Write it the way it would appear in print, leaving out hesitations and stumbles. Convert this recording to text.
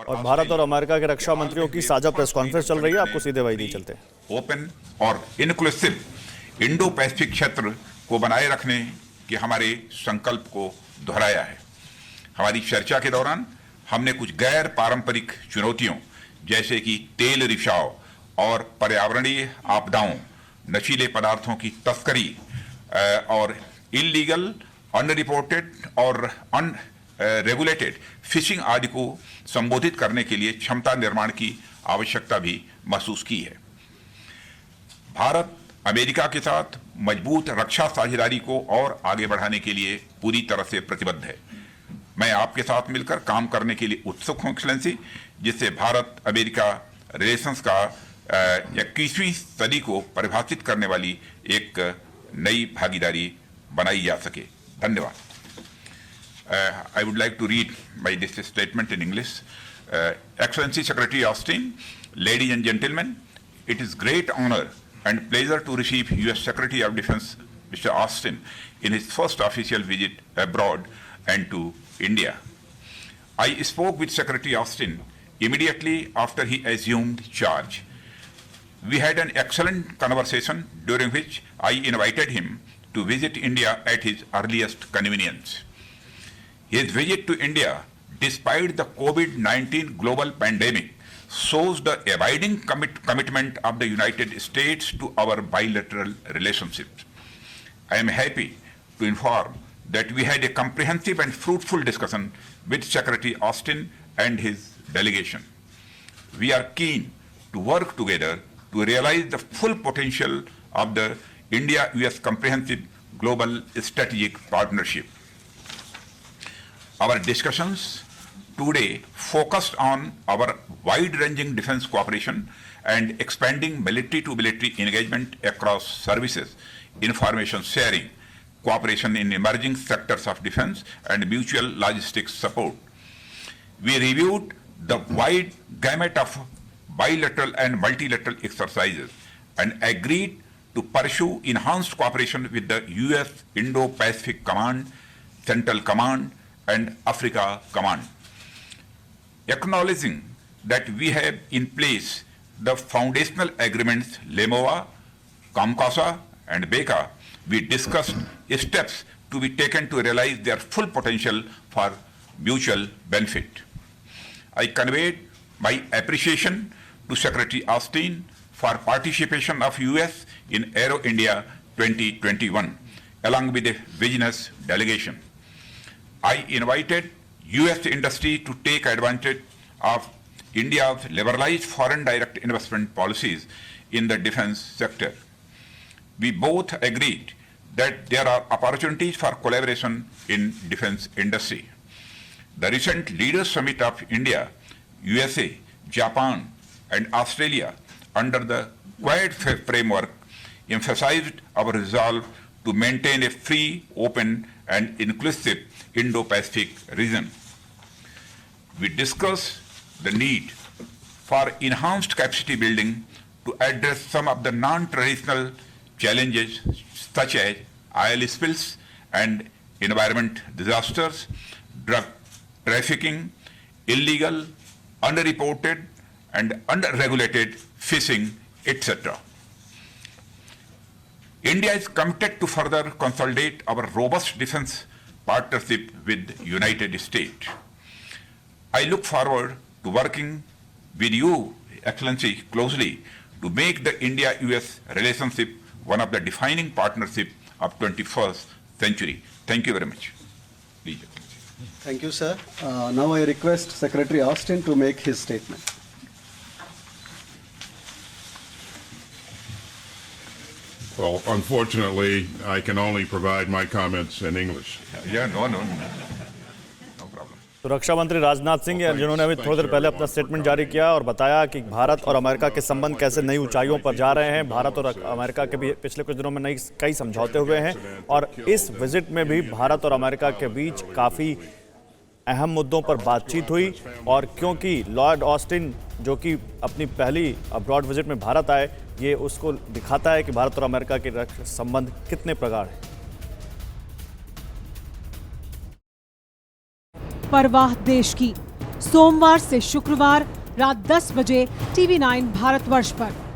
और भारत और अमेरिका के रक्षा मंत्रियों की साझा प्रेस कॉन्फ्रेंस चल रही है। आपको सीधे वही नहीं चलते। ओपन और इनक्लूसिव इंडो पैसिफिक क्षेत्र को बनाए रखने के हमारे संकल्प को दोहराया है। हमारी चर्चा के दौरान हमने कुछ गैर पारंपरिक चुनौतियों जैसे कि तेल रिसाव और पर्यावरणीय आपदाओं, नशीले पदार्थों की तस्करी और इलीगल, अनरिपोर्टेड और अनरेगुलेटेड फिशिंग आदि को संबोधित करने के लिए क्षमता निर्माण की आवश्यकता भी महसूस की है। भारत अमेरिका के साथ मजबूत रक्षा साझेदारी को और आगे बढ़ाने के लिए पूरी तरह से प्रतिबद्ध है। मैं आपके साथ मिलकर काम करने के लिए उत्सुक हूं एक्सेलेंसी, जिससे भारत अमेरिका रिलेशंस का 21वीं सदी को परिभाषित करने वाली एक नई भागीदारी बनाई जा सके। धन्यवाद। I would like to read this statement in English. Excellency Secretary Austin, ladies and gentlemen, it is great honor and pleasure to receive U.S. Secretary of Defense Mr. Austin in his first official visit abroad and to India. I spoke with Secretary Austin immediately after he assumed charge. We had an excellent conversation during which I invited him to visit India at his earliest convenience. His visit to India, despite the COVID-19 global pandemic, shows the abiding commitment of the United States to our bilateral relationships. I am happy to inform that we had a comprehensive and fruitful discussion with Secretary Austin and his delegation. We are keen to work together to realize the full potential of the India-US Comprehensive Global Strategic Partnership. Our discussions today focused on our wide-ranging defense cooperation and expanding military-to-military engagement across services, information sharing, cooperation in emerging sectors of defense, and mutual logistics support. We reviewed the wide gamut of bilateral and multilateral exercises and agreed to pursue enhanced cooperation with the U.S. Indo-Pacific Command, Central Command, and Africa Command. Acknowledging that we have in place the foundational agreements LEMOA, COMCOSA, and BECA, we discussed steps to be taken to realize their full potential for mutual benefit. I conveyed my appreciation to Secretary Austin for participation of U.S. in Aero India 2021, along with a business delegation. I invited U.S. industry to take advantage of India's liberalized foreign direct investment policies in the defense sector. We both agreed that there are opportunities for collaboration in defense industry. The recent Leaders Summit of India, USA, Japan, and Australia under the Quad framework emphasized our resolve to maintain a free, open, and inclusive Indo-Pacific region. We discussed the need for enhanced capacity building to address some of the non-traditional challenges such as oil spills and environment disasters, drug trafficking, illegal, unreported, and unregulated fishing, etc. India is committed to further consolidate our robust defense partnership with United States. I look forward to working with you, Excellency, closely to make the India-US relationship one of the defining partnerships of 21st century. Thank you very much. Please, Thank you, sir. Now I request Secretary Austin to make his statement. Well, unfortunately, I can only provide my comments in English. Yeah, no problem. तो रक्षा मंत्री राजनाथ सिंह जिन्होंने अभी थोड़ी देर पहले अपना statement जारी किया और बताया कि भारत और अमेरिका के संबंध कैसे नई ऊंचाइयों पर जा रहे हैं। भारत और अमेरिका के भी पिछले कुछ दिनों में कई समझौते हुए हैं और इस विजिट में भी भारत और अमेरिका के बीच काफ़ी अहम मुद्दों पर बातचीत हुई। और क्योंकि लॉर्ड ऑस्टिन जो कि अपनी पहली अब्रॉड विजिट में भारत आए, ये उसको दिखाता है कि भारत और अमेरिका के संबंध कितने प्रगाढ़ हैं। परवाह देश की, सोमवार से शुक्रवार रात 10 बजे TV9 भारतवर्ष पर।